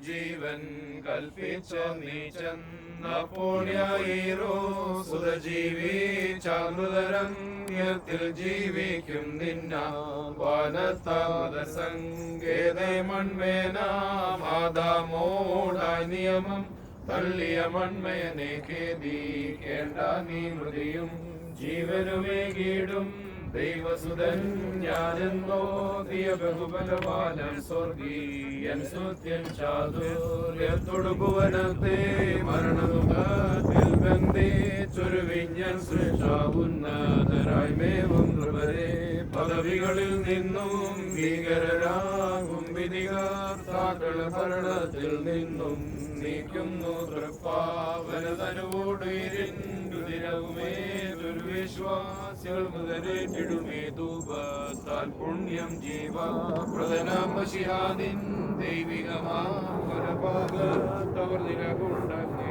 ജീവൻ കൽപ്പിച്ച നീ ചെന്നപ്പോൾ സുതജീവിച്ചാമൃതരംഗത്തിൽ ജീവിക്കും നിന്ന വാനത്താമൃതസങ്കേതേ മൺമേനാമാതാമോടായി നിയമം തള്ളിയ മൺമയനെ ഖേദിക്കേണ്ട നീ മൃതിയും ജീവനുമേകീടും ദൈവസുതൻ ഞാനെന്നോ ദിയ ബഹുബലവാനം സ്വർഗീയൻ സുത്യൻ ചാതുര്യത്തോടു ഭുവനത്തെ മരണമുഖത്തിൽ ബന്ധിച്ചൊരു വിഞ്ഞൻ സൃഷ്ടാവുന്നതരായി മേവും നൃപരെ പദവികളിൽ നിന്നും ഭീകരരാകും വിധികർത്താക്കൾ ഭരണത്തിൽ നിന്നും നീക്കുന്നു തൃപ്പാവനതനുവോട് ഇരുണ്ടു ദിനവുമേ ദുർവിശ്വാസികൾ മുതലേറ്റിടുമേ ധൂപത്താൽ പുണ്യം ജീവ പ്രധാനമശിഹാദിൻ ദൈവികമാകർ നിലകൊണ്ടങ്ങേ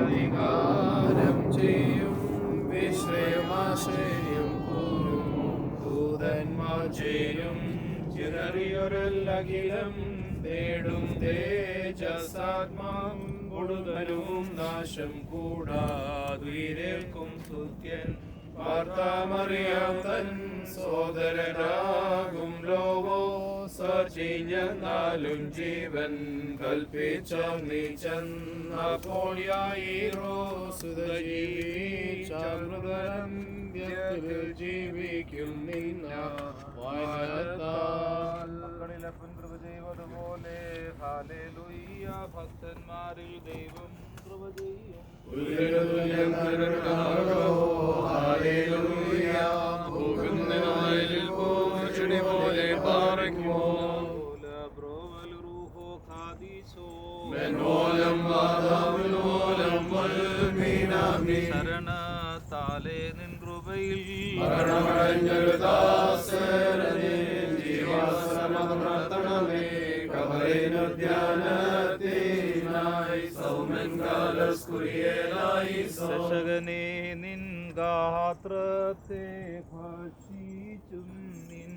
തന്നധികാരം ചെയ്യും വിശ്രയമാശ്രയം ദൂതന്മാർ ചേരും ചിതറിയൊരല്ലഖിലം തേടും തേജസാത്മാം കൊടുതലും നാശം കൂടാതുയിരേൽക്കും തുത്യൻ വാർത്താമറിയാം തൻ സോദരരാകും ലോകോ സച്ചിഞ്ഞാലും ജീവൻ കൽപ്പിച്ച നീ ചെന്നപ്പോൾ സുതജീവിച്ചാമൃതരം ജീവിക്കും നിന്ന മക്കളിലെ കൃപ ചെയ്വതുപോലെ ഹല്ലേലൂയ ഭക്തന്മാരിൽ ദൈവം കൃപ ചെയ്യും ശരണത്താലേ നിൻ കൃപയിൽ രക്ഷകനെ നിൻ ഗാത്രത്തെ ഭക്ഷിച്ചും നിൻ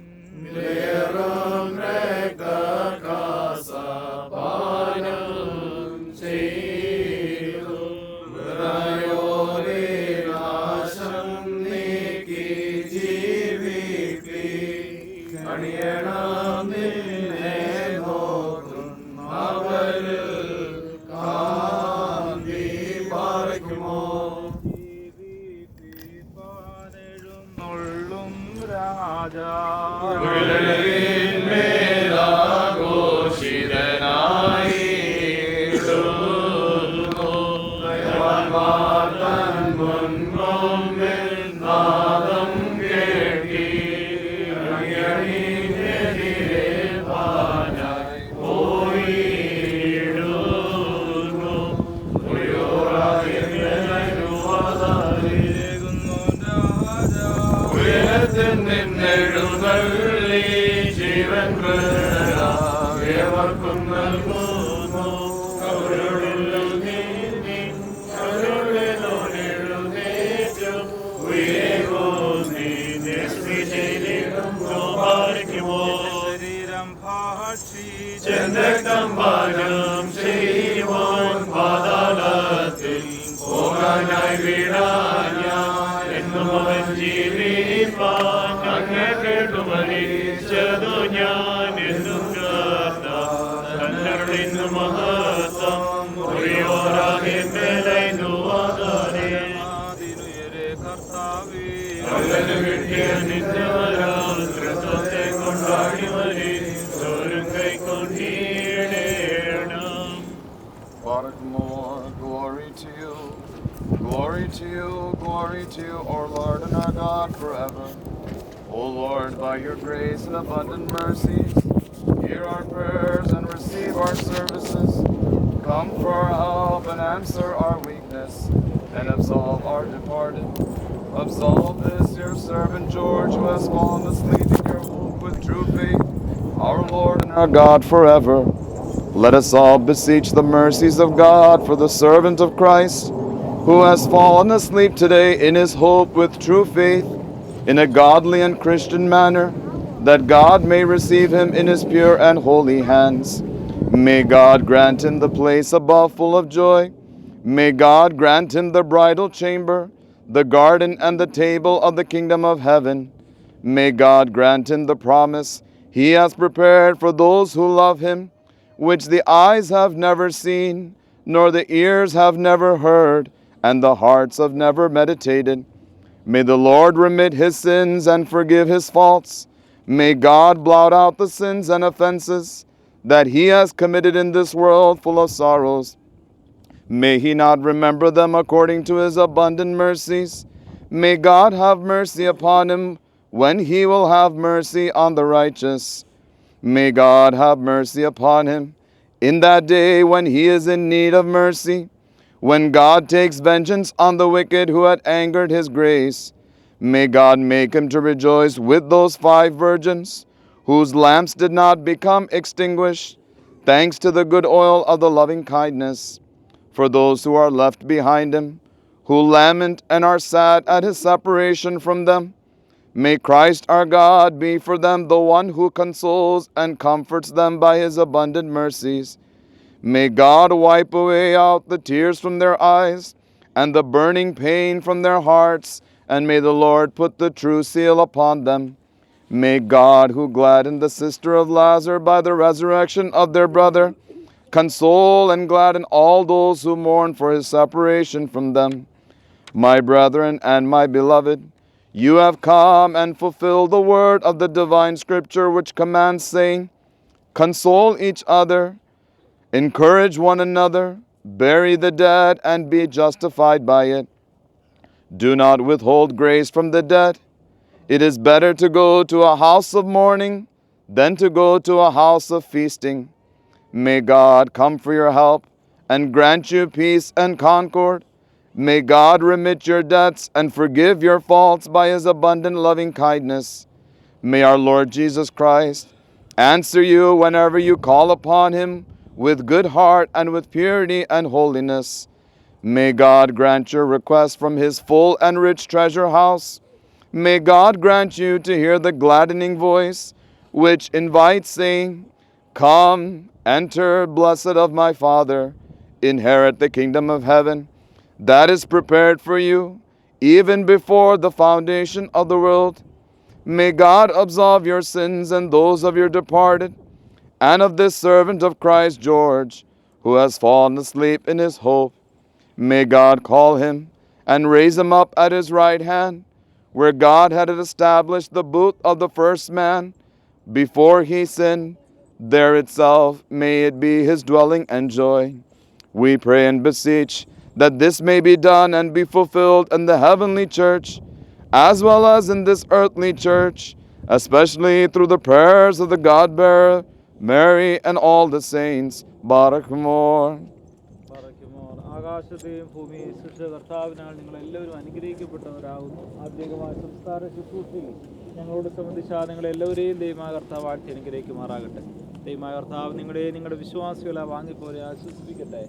Glory to you, O Lord and our God, forever. O Lord, by your grace and abundant mercies, hear our prayers and receive our services. Come for our help and answer our weakness, and absolve our departed. Absolve this your servant George, who has fallen asleep in your hope with true faith, our Lord and our God, forever. Let us all beseech the mercies of God for the servant of Christ, who has fallen asleep today in his hope with true faith, in a godly and Christian manner, that God may receive him in his pure and holy hands. May God grant him the place above full of joy. May God grant him the bridal chamber, the garden and the table of the kingdom of heaven. May God grant him the promise he has prepared for those who love him, which the eyes have never seen, nor the ears have never heard, and the hearts have never meditated. May the Lord remit his sins and forgive his faults. May God blot out the sins and offenses that he has committed in this world full of sorrows. May he not remember them according to his abundant mercies. May God have mercy upon him when he will have mercy on the righteous. May God have mercy upon him in that day when he is in need of mercy, when God takes vengeance on the wicked who had angered his grace. May God make him to rejoice with those 5 virgins whose lamps did not become extinguished, thanks to the good oil of the loving kindness. For those who are left behind him, who lament and are sad at his separation from them, may Christ our God be for them the one who consoles and comforts them by his abundant mercies. May God wipe away out the tears from their eyes and the burning pain from their hearts, and may the Lord put the true seal upon them. May God, who gladdened the sister of Lazarus by the resurrection of their brother, console and gladden all those who mourn for his separation from them. My brethren and my beloved, you have come and fulfilled the word of the divine scripture, which commands, saying, console each other, encourage one another, bury the dead, and be justified by it. Do not withhold grace from the dead. It is better to go to a house of mourning than to go to a house of feasting. May God come for your help and grant you peace and concord. May God remit your debts and forgive your faults by his abundant loving kindness. May our Lord Jesus Christ answer you whenever you call upon him with good heart and with purity and holiness. May God grant your request from his full and rich treasure house. May God grant you to hear the gladdening voice which invites, saying, come, enter, blessed of my Father, inherit the kingdom of heaven that is prepared for you even before the foundation of the world. May God absolve your sins and those of your departed, and of this servant of Christ George, who has fallen asleep in his hope. May God call him and raise him up at his right hand, where God had established the booth of the first man before he sinned. There itself may it be his dwelling and joy. We pray and beseech that this may be done and be fulfilled in the heavenly church, as well as in this earthly church, especially through the prayers of the God-bearer, Mary, and all the saints. Barak more. ആകാശത്തെയും ഭൂമിയെയും സൃഷ്ടിച്ച കർത്താവിനാൽ നിങ്ങൾ എല്ലാവരും അനുഗ്രഹിക്കപ്പെട്ടവരാകുന്നു. ആത്മീകമായ സംസ്കാര ശുശ്രൂഷയിൽ ഞങ്ങളോട് സംബന്ധിച്ച നിങ്ങളെല്ലാവരെയും ദൈവമായ കർത്താവ് വാഴ്ത്തി അനുഗ്രഹിക്കുമാറാകട്ടെ. ദൈവമായ കർത്താവ് നിങ്ങളുടെ വിശ്വാസികളെ വാങ്ങിപ്പോരെ ആശ്വസിപ്പിക്കട്ടെ.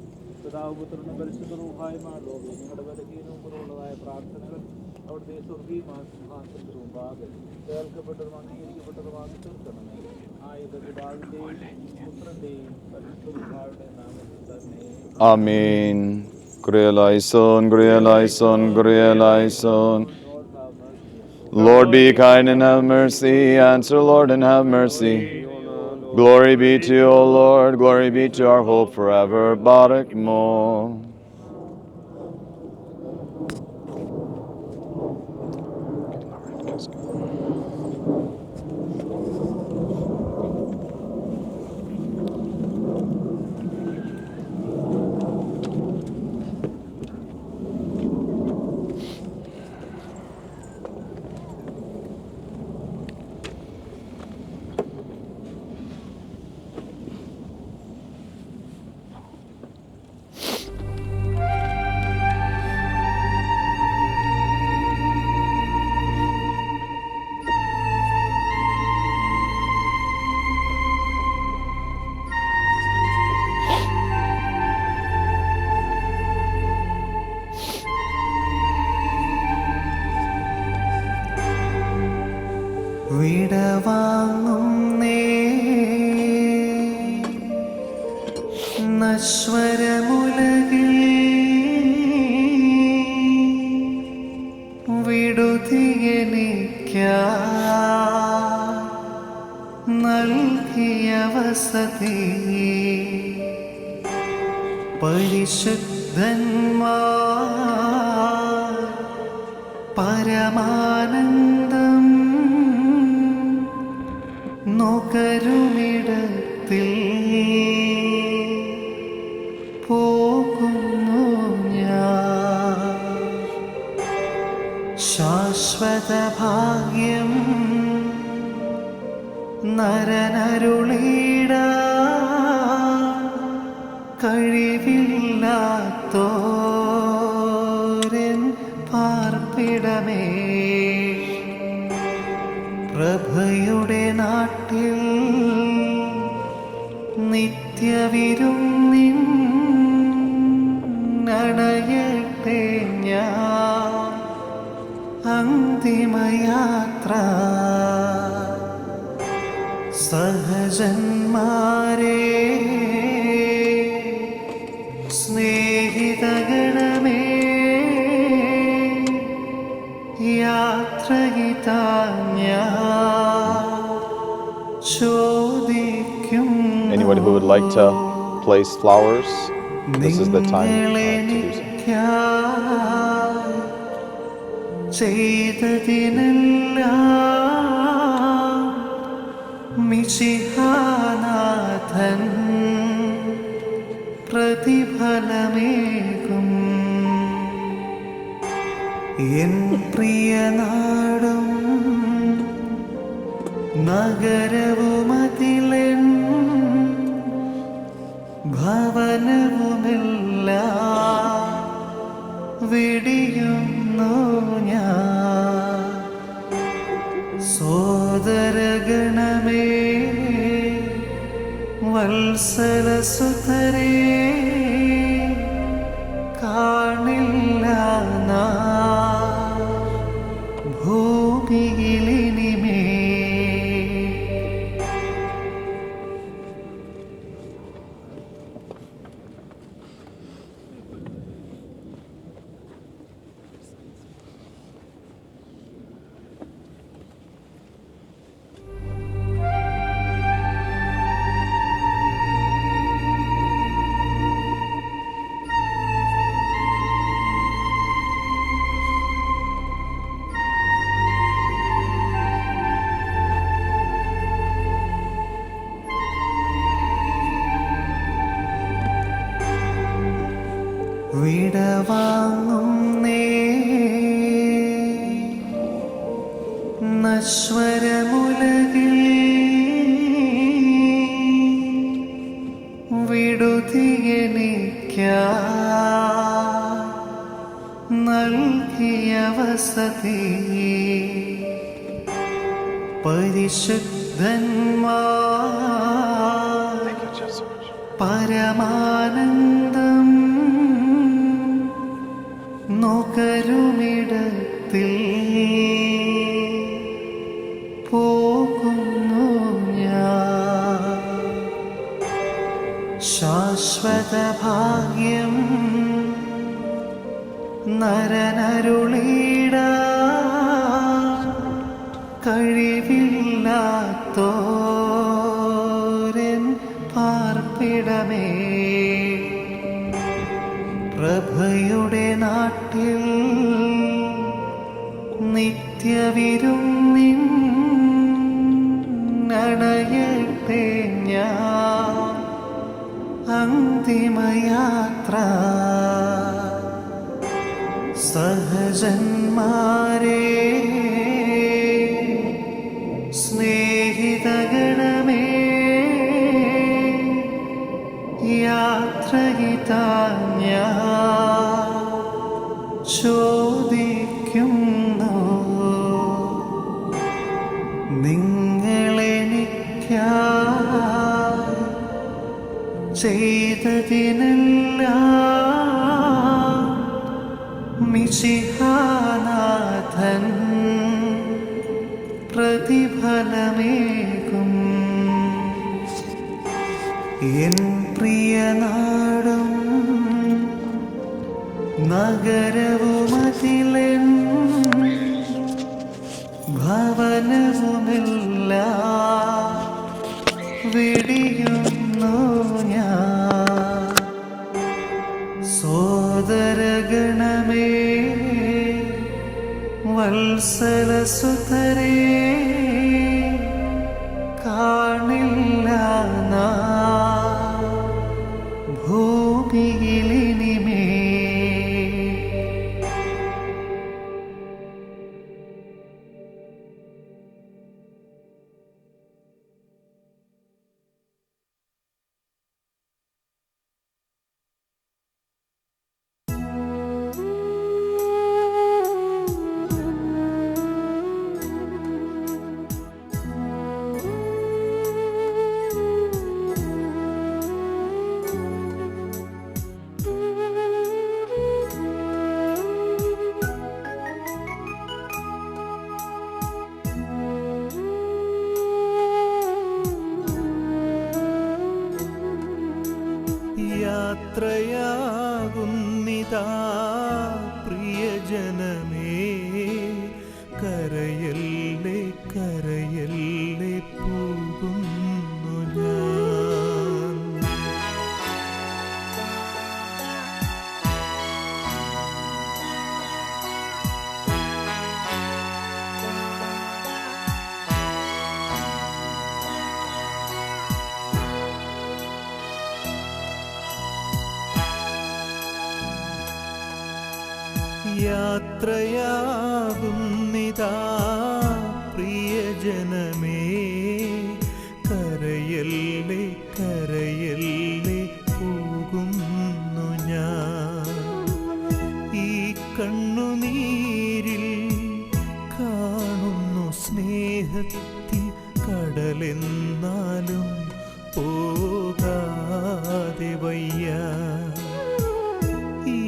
പിതാവ് പുത്രനും പരിശുദ്ധ റൂഹായുമായുള്ളവ നിങ്ങളുടെ ബലഹീനവും കുറവുള്ളതായ പ്രാർത്ഥനകൾ അവിടുത്തെ സ്വർഗീയമായ സിംഹാസനത്തിന് മുമ്പാകെ കേൾക്കപ്പെട്ടതും അംഗീകരിക്കപ്പെട്ടതുമാക്കി തീർക്കണമേ. ആയത് പിതാവിൻ്റെയും പുത്രൻ്റെയും പരിശുദ്ധ റൂഹായുടെയും നാമത്തിൽ തന്നെ. Amen. Kyrie eleison, Kyrie eleison, Kyrie eleison. Lord, be kind and have mercy. Answer, Lord, and have mercy. Glory be to you, O Lord. Glory be to our hope forever. Barak mo. വിടവാങ്ങുന്നേ നശ്വരമുലകിൽ വിടുതിയെനിക്കായി നൽകിയ വസതി പരിശുദ്ധന്മാർ പരമാനന്ദം നുകരുമിടത്തിൽ പോകുന്നു ഞാൻ. ശാശ്വത ഭാഗ്യം നരനരുളിട കഴിവില്ലാത്തോരൻ പാർപ്പിടമേ പ്രഭയുടെ നാട്ടിൽ നിത്യവിരുന്നിൻ നടയട്ടെ ഞാൻ അന്തിമയാത്ര സഹജന്മാരെ സ്നേഹിതഗണമേ യാത്രയിതാ ഞാൻ ചോദിക്കും. Anyone who would like to place flowers, this is the time to do so. ചെയ്തതിനെല്ലാം മിശിഹാനാഥൻ പ്രതിഫലമേകും. എൻ പ്രിയനാടും നഗരവുമതിലെൻ ഭവനവുമെല്ലാം വെടിയുന്നു ഞാൻ. സോദരഗണമേ വത്സലസുതരേ കാണില്ല നാം ഭൂമിയിലിനിമേ. വിടവാങ്ങുന്നേ നശ്വരമുലകിൽ വിടുതിയെനിക്കായി നൽകിയ വസതി പരിശുദ്ധന്മാർ പരമാനന്ദം നുകരുമിടത്തിൽ പോകുന്നു ഞാൻ. ശാശ്വത ഭാഗ്യം നരനരുളിട കഴിവില്ലാത്തോരൻ പാർപ്പിടമേ പ്രഭയുടെ നാട്ടിൽ നിത്യവിരുന്നിൻ നടയട്ടെ ഞാൻ അന്തിമയാത്ര സഹജന്മാരെ സ്നേഹിതഗണമേ യാത്രയിതാ ഞാൻ ചോദിക്കുന്നു. നിങ്ങളെനിക്കായി ചെയ്തതിനെല്ലാം മിശിഹാനാഥൻ പ്രതിഫലമേകും. ഫലമേകും എൻ പ്രിയനാടും നഗരവുമതിലെൻ ഭവനവുമെല്ലാം വെടിയുന്നു ഞാൻ. സോദരഗണമേ വത്സലസുതരേ കാണില്ല നാം ഭൂമിയിലിനിമേ. യാത്രയാകുന്നിതാ പ്രിയജനമേ, കരയല്ലേ കരയല്ലേ പോകുന്നു ഞാൻ. യാത്രയാകുന്നിതാ പ്രിയജനമേ, കരയല്ലേ കരയല്ലേ പോകുന്നു ഞാൻ. ഈ കണ്ണുനീരിൽ കാണുന്നു സ്നേഹത്തിൻ കടലെന്നാലും പോകാതെ വയ്യ. ഈ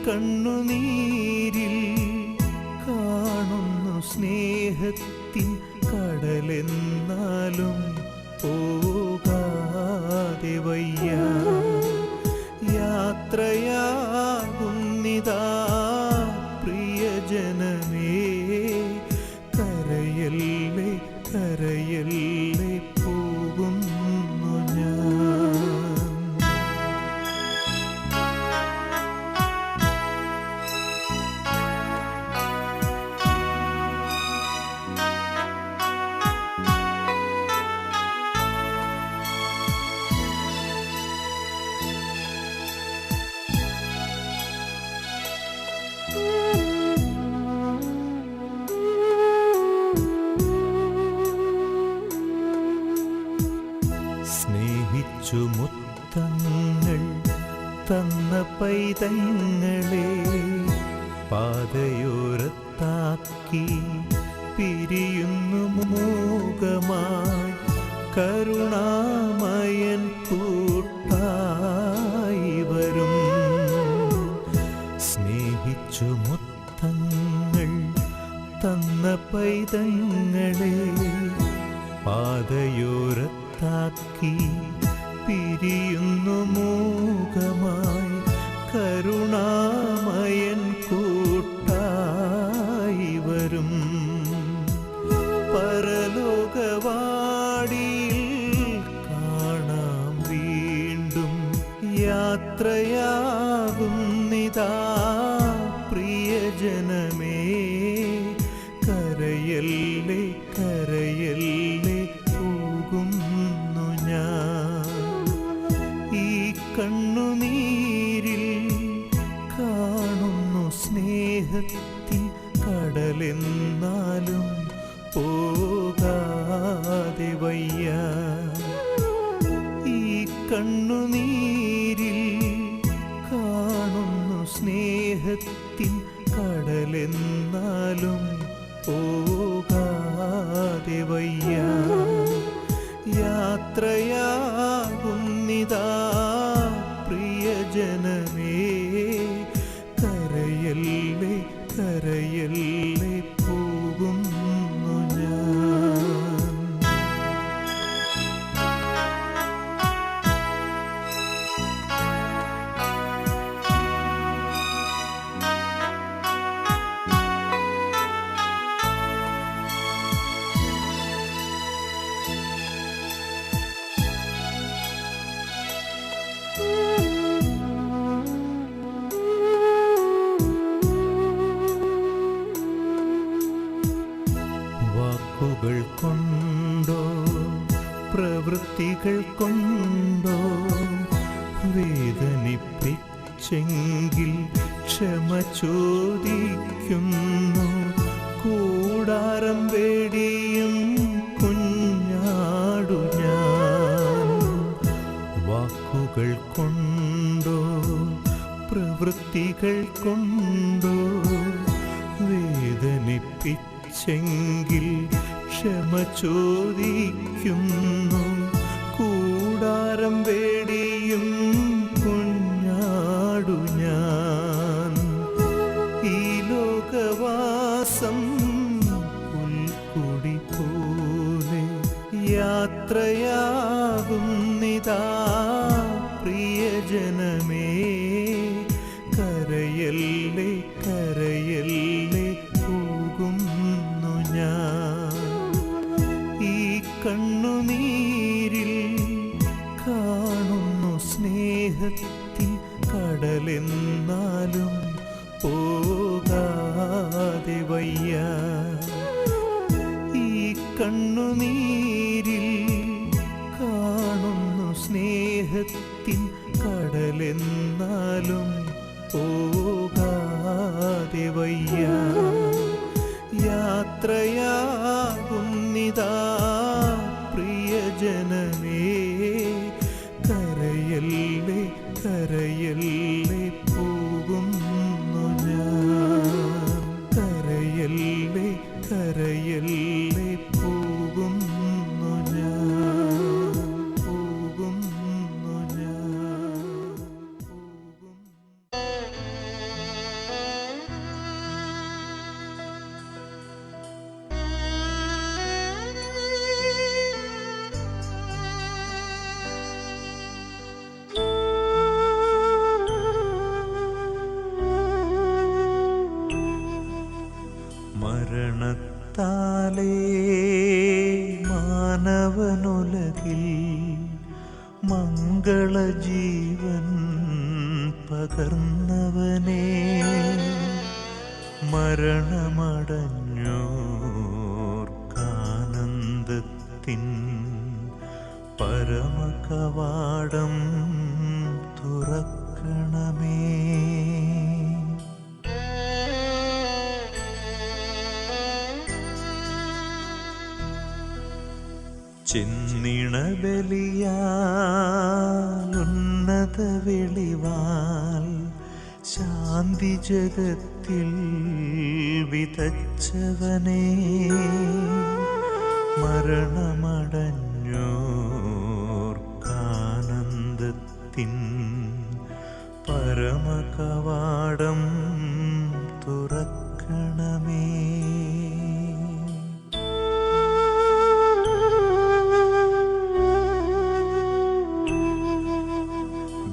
കണ്ണുനീരിൽ കാണുന്നു സ്നേഹത്തിൻ കടലെന്നാലും പോകാതെ വയ്യ. യാത്രയാകുന്നിതാ പ്രിയജനമേ, കരയല്ലേ കരയല്ലേ പോകുന്നു ഞാൻ. സ്നേഹിച്ചു മുത്തങ്ങൾ തന്ന പൈതങ്ങളെ പാതയോരത്താക്കി പിരിയുന്നു മൂകമായി കരുണാമയൻ കൂട്ടായി വരും. സ്നേഹിച്ചു മുത്തങ്ങൾ തന്ന പൈതങ്ങളെ പാതയോരത്താക്കി പിരിയുന്നു മൂകമായി കരുണാമയൻ കൂട്ടായി വരും. പരലോകവാടിയിൽ കാണാം വീണ്ടും. യാത്രയാകുന്നിതാ പ്രിയജനമേ, കരയല്ലേ കരയല്ലേ പോകുന്നു ഞാൻ. ഈ കണ്ണുനീരിൽ കാണുന്നു സ്നേഹത്തിൻ കടലെന്നാലും പോകാതെ വയ്യ. ഈ കണ്ണുനീരിൽ കാണുന്നു സ്നേഹത്തിൻ കടലെന്നാലും പോകാതെ വയ്യ. യാത്രയാകുന്നിതാ പ്രിയജനമേ, കരയല്ലേ കരയല്ലേ പോകുന്നു ഞാൻ. കൊണ്ടോ പ്രവൃത്തികൾ കൊണ്ടോ വേദനിപ്പിച്ചെങ്കിൽ ക്ഷമ ചോദിക്കുന്നു. കൂടാരം വേടിയും കുഞ്ഞാടു ഞാൻ. വാക്കുകൾ കൊണ്ടോ പ്രവൃത്തികൾ കൊണ്ടോ വേദനിപ്പിച്ചെങ്കിൽ ക്ഷമ ചോദിക്കുന്നു. കൂടാരം വേടിയും കുഞ്ഞാടു ഞാൻ. ഈ ലോകവാസം പുൽക്കൊടി പോലെ യാത്രയാകുന്നിതാ പ്രിയജനമേ. കരയല്ലേ കരയല്ലേ പോകുന്നു ഞാൻ. ഈ കണ്ണുനീരിൽ കാണുന്നു സ്നേഹത്തിൻ കടലെന്നാലും പോകാതെ വയ്യ. ഈ കണ്ണുനീരിൽ കാണുന്നു സ്നേഹത്തിൻ കടലെന്നാലും പോകാതെ വയ്യ. യാത്രയാകുന്നിതാ പ്രിയജനമേ. കരയല്ലേ കരയല്ലേ പോകുന്നു ഞാൻ. കരയല്ലേ കരയല്ലേ പോകുന്നു ഞാൻ. പോകുന്നു ഞാൻ. മരണത്താലേ മാനവനുലകിൽ മംഗളജീവൻ പകർന്നവനേ. മരണമടഞ്ഞോർക്കാനന്ദത്തിൻ പരമകവാടം തുറക്കണമേ. ചെന്നിണബലിയാലുന്നത വെളിവാൽ ശാന്തി ജഗത്തിൽ വിതച്ചവനേ. മരണമടഞ്ഞോർക്കാനന്ദത്തിൻ പരമകവാടം തുറക്കണമേ.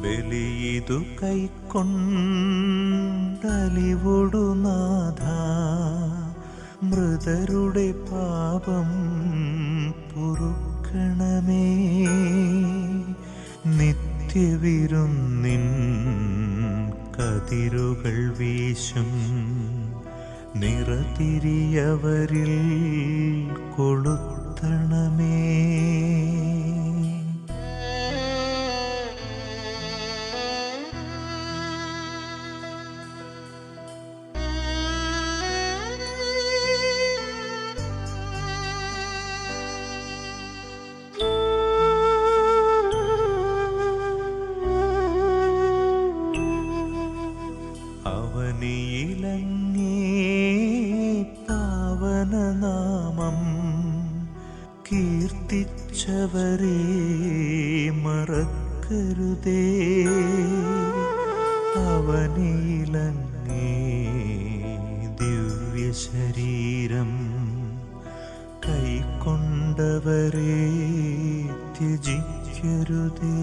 ബലിയിതു കൈക്കൊണ്ടലിവൊടു നാഥ. മൃതരുടെ പാപം പൊറുക്കണമേ. നിത്യവിരുന്നിൻ കതിരുകൾ വീശും നിറതിരിയവരിൽ കൊളുത്തണമേ. പാവനനാമം കീർത്തിച്ചവരെ മറക്കരുതേ. അവനിലങ്ങേ ദിവ്യശരീരം കൈക്കൊണ്ടവരെ ത്യജിക്കരുതേ.